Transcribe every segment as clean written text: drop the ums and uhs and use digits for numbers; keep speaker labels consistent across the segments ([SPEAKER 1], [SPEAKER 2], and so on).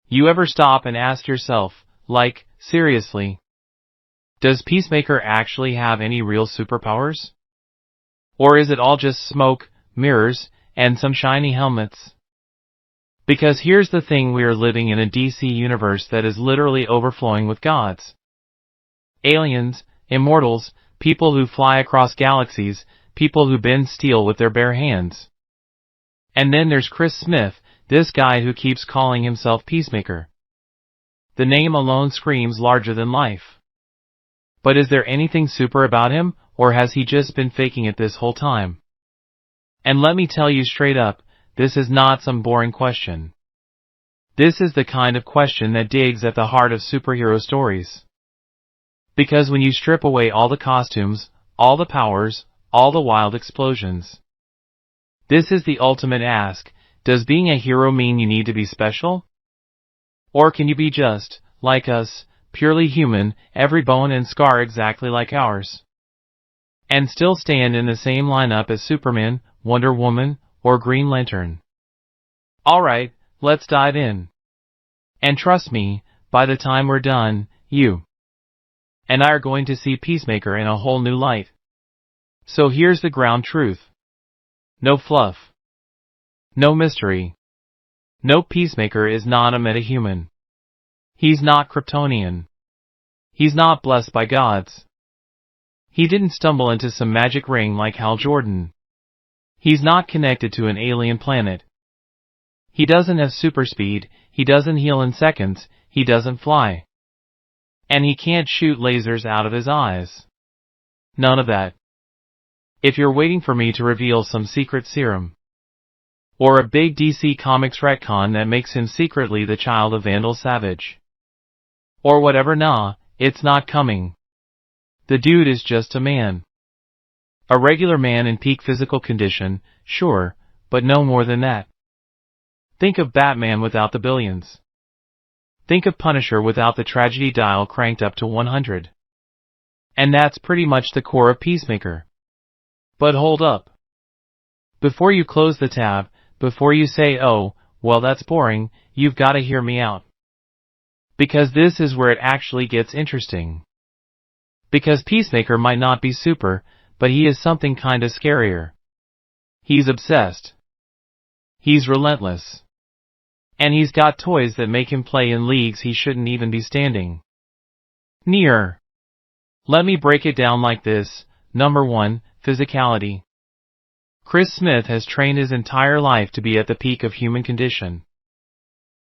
[SPEAKER 1] You ever stop and ask yourself, like, seriously, does Peacemaker actually have any real superpowers? Or is it all just smoke, mirrors, and some shiny helmets? Because here's the thing, we are living in a DC universe that is literally overflowing with gods. Aliens, immortals, people who fly across galaxies, people who bend steel with their bare hands. And then there's Chris Smith, this guy who keeps calling himself Peacemaker. The name alone screams larger than life. But is there anything super about him, or has he just been faking it this whole time? And let me tell you straight up, this is not some boring question. This is the kind of question that digs at the heart of superhero stories. Because when you strip away all the costumes, all the powers, all the wild explosions, this is the ultimate ask: does being a hero mean you need to be special? Or can you be just, like us, purely human, every bone and scar exactly like ours, and still stand in the same lineup as Superman, Wonder Woman, or Green Lantern? Alright, let's dive in. And trust me, by the time we're done, you and I are going to see Peacemaker in a whole new light. So here's the ground truth. No fluff. No mystery. No, Peacemaker is not a metahuman. He's not Kryptonian. He's not blessed by gods. He didn't stumble into some magic ring like Hal Jordan. He's not connected to an alien planet. He doesn't have super speed, he doesn't heal in seconds, he doesn't fly. And he can't shoot lasers out of his eyes. None of that. If you're waiting for me to reveal some secret serum, or a big DC Comics retcon that makes him secretly the child of Vandal Savage, or whatever, nah, it's not coming. The dude is just a man. A regular man in peak physical condition, sure, but no more than that. Think of Batman without the billions. Think of Punisher without the tragedy dial cranked up to 100. And that's pretty much the core of Peacemaker. But hold up. Before you close the tab, before you say, oh, well that's boring, you've got to hear me out. Because this is where it actually gets interesting. Because Peacemaker might not be super, but he is something kinda scarier. He's obsessed. He's relentless. And he's got toys that make him play in leagues he shouldn't even be standing near. Let me break it down like this. Number 1, physicality. Chris Smith has trained his entire life to be at the peak of human condition.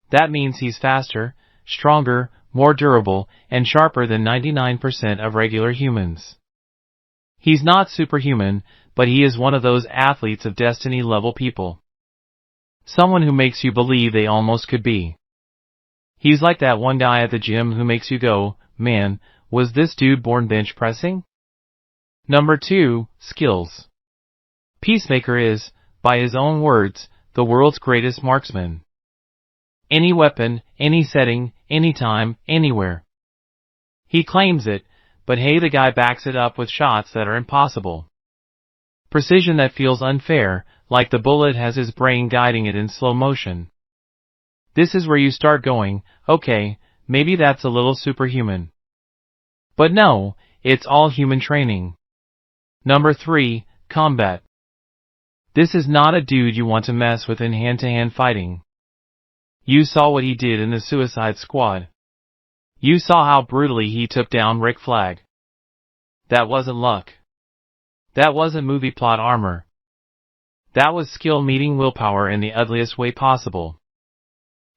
[SPEAKER 1] That means he's faster, stronger, more durable, and sharper than 99% of regular humans. He's not superhuman, but he is one of those athletes of destiny level people. Someone who makes you believe they almost could be. He's like that one guy at the gym who makes you go, man, was this dude born bench pressing? Number 2, skills. Peacemaker is, by his own words, the world's greatest marksman. Any weapon, any setting, anytime, anywhere. He claims it, but hey, the guy backs it up with shots that are impossible. Precision that feels unfair, like the bullet has his brain guiding it in slow motion. This is where you start going, okay, maybe that's a little superhuman. But no, it's all human training. Number 3, combat. This is not a dude you want to mess with in hand-to-hand fighting. You saw what he did in the Suicide Squad. You saw how brutally he took down Rick Flag. That wasn't luck. That wasn't movie plot armor. That was skill meeting willpower in the ugliest way possible.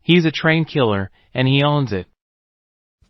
[SPEAKER 1] He's a trained killer, and he owns it.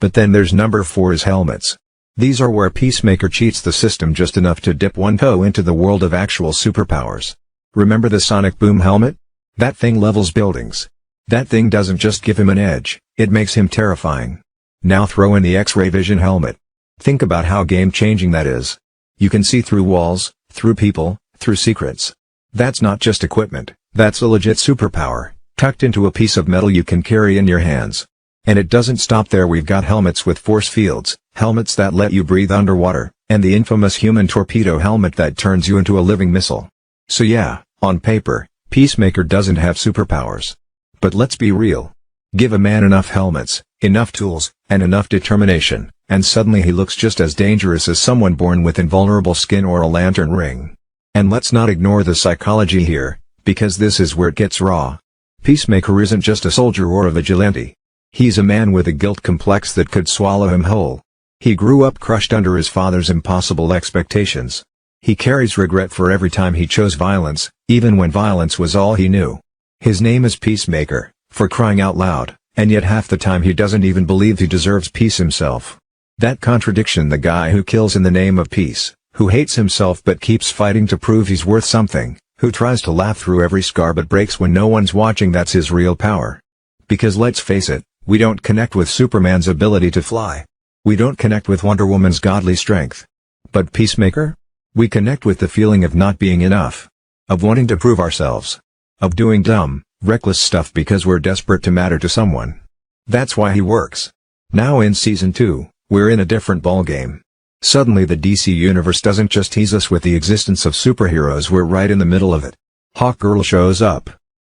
[SPEAKER 2] But then there's number 4, his helmets. These are where Peacemaker cheats the system just enough to dip one toe into the world of actual superpowers. Remember the sonic boom helmet? That thing levels buildings. That thing doesn't just give him an edge, it makes him terrifying. Now throw in the X-ray vision helmet. Think about how game-changing that is. You can see through walls, through people, through secrets. That's not just equipment, that's a legit superpower, tucked into a piece of metal you can carry in your hands. And it doesn't stop there. We've got helmets with force fields, helmets that let you breathe underwater, and the infamous human torpedo helmet that turns you into a living missile. So yeah, on paper, Peacemaker doesn't have superpowers. But let's be real. Give a man enough helmets, enough tools, and enough determination, and suddenly he looks just as dangerous as someone born with invulnerable skin or a lantern ring. And let's not ignore the psychology here, because this is where it gets raw. Peacemaker isn't just a soldier or a vigilante. He's a man with a guilt complex that could swallow him whole. He grew up crushed under his father's impossible expectations. He carries regret for every time he chose violence, even when violence was all he knew. His name is Peacemaker, for crying out loud, and yet half the time he doesn't even believe he deserves peace himself. That contradiction, the guy who kills in the name of peace, who hates himself but keeps fighting to prove he's worth something, who tries to laugh through every scar but breaks when no one's watching, that's his real power. Because let's face it, we don't connect with Superman's ability to fly. We don't connect with Wonder Woman's godly strength. But Peacemaker? We connect with the feeling of not being enough. Of wanting to prove ourselves. Of doing dumb, reckless stuff because we're desperate to matter to someone. That's why he works. Now in Season 2, we're in a different ballgame. Suddenly the DC Universe doesn't just tease us with the existence of superheroes, we're right in the middle of it. Hawkgirl shows up.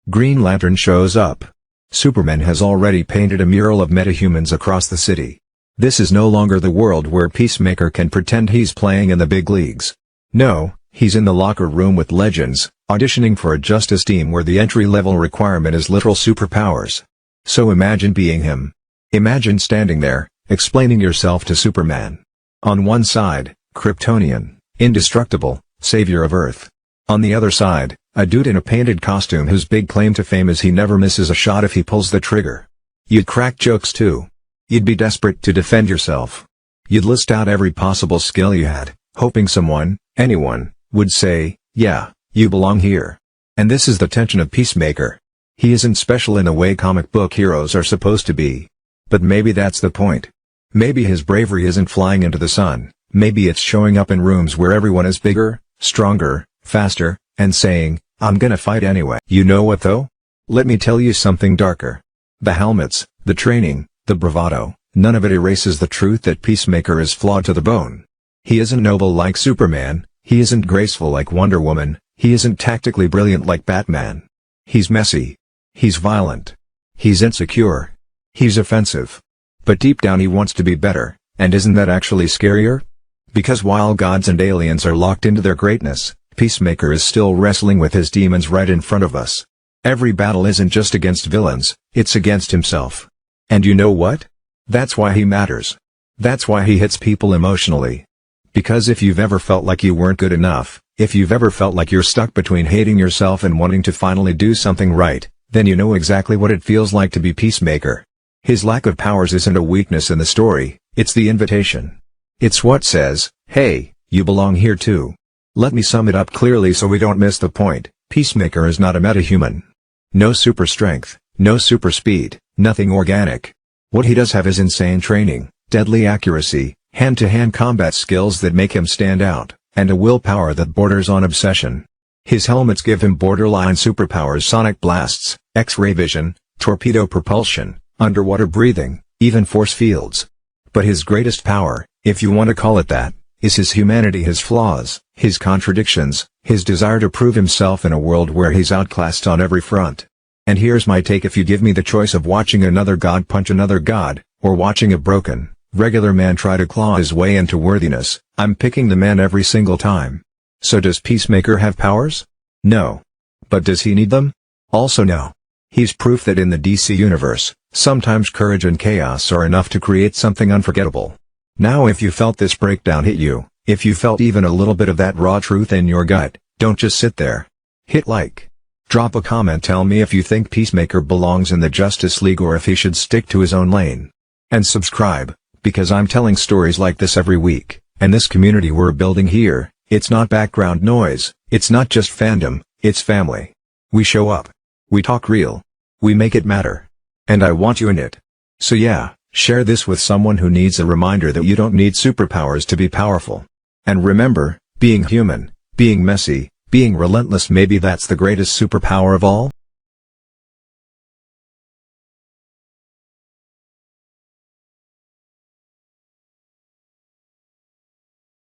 [SPEAKER 2] Green Lantern shows up. Superman has already painted a mural of metahumans across the city. This is no longer the world where Peacemaker can pretend he's playing in the big leagues. No, he's in the locker room with legends, auditioning for a justice team where the entry-level requirement is literal superpowers. So imagine being him. Imagine standing there, explaining yourself to Superman. On one side, Kryptonian, indestructible, savior of Earth. On the other side, a dude in a painted costume whose big claim to fame is he never misses a shot if he pulls the trigger. You'd crack jokes too. You'd be desperate to defend yourself. You'd list out every possible skill you had, hoping someone, anyone, would say, yeah, you belong here. And this is the tension of Peacemaker. He isn't special in the way comic book heroes are supposed to be. But maybe that's the point. Maybe his bravery isn't flying into the sun, maybe it's showing up in rooms where everyone is bigger, stronger, faster, and saying, I'm gonna fight anyway. You know what though? Let me tell you something darker. The helmets, the training, the bravado, none of it erases the truth that Peacemaker is flawed to the bone. He isn't noble like Superman, he isn't graceful like Wonder Woman, he isn't tactically brilliant like Batman. He's messy. He's violent. He's insecure. He's offensive. But deep down he wants to be better, and isn't that actually scarier? Because while gods and aliens are locked into their greatness, Peacemaker is still wrestling with his demons right in front of us. Every battle isn't just against villains, it's against himself. And you know what? That's why he matters. That's why he hits people emotionally. Because if you've ever felt like you weren't good enough, if you've ever felt like you're stuck between hating yourself and wanting to finally do something right, then you know exactly what it feels like to be Peacemaker. His lack of powers isn't a weakness in the story, it's the invitation. It's what says, hey, you belong here too. Let me sum it up clearly so we don't miss the point. Peacemaker is not a metahuman. No super strength, no super speed, nothing organic. What he does have is insane training, deadly accuracy, hand-to-hand combat skills that make him stand out, and a willpower that borders on obsession. His helmets give him borderline superpowers: sonic blasts, X-ray vision, torpedo propulsion, underwater breathing, even force fields. But his greatest power, if you want to call it that, is his humanity, his flaws, his contradictions, his desire to prove himself in a world where he's outclassed on every front. And here's my take: if you give me the choice of watching another god punch another god, or watching a broken, regular man try to claw his way into worthiness, I'm picking the man every single time. So does Peacemaker have powers? No. But does he need them? Also no. He's proof that in the DC universe, sometimes courage and chaos are enough to create something unforgettable. Now if you felt this breakdown hit you, if you felt even a little bit of that raw truth in your gut, don't just sit there. Hit like. Drop a comment, tell me if you think Peacemaker belongs in the Justice League or if he should stick to his own lane. And subscribe, because I'm telling stories like this every week, and this community we're building here, it's not background noise, it's not just fandom, it's family. We show up. We talk real. We make it matter. And I want you in it. So yeah, share this with someone who needs a reminder that you don't need superpowers to be powerful. And remember, being human, being messy, being relentless, maybe that's the greatest superpower of all.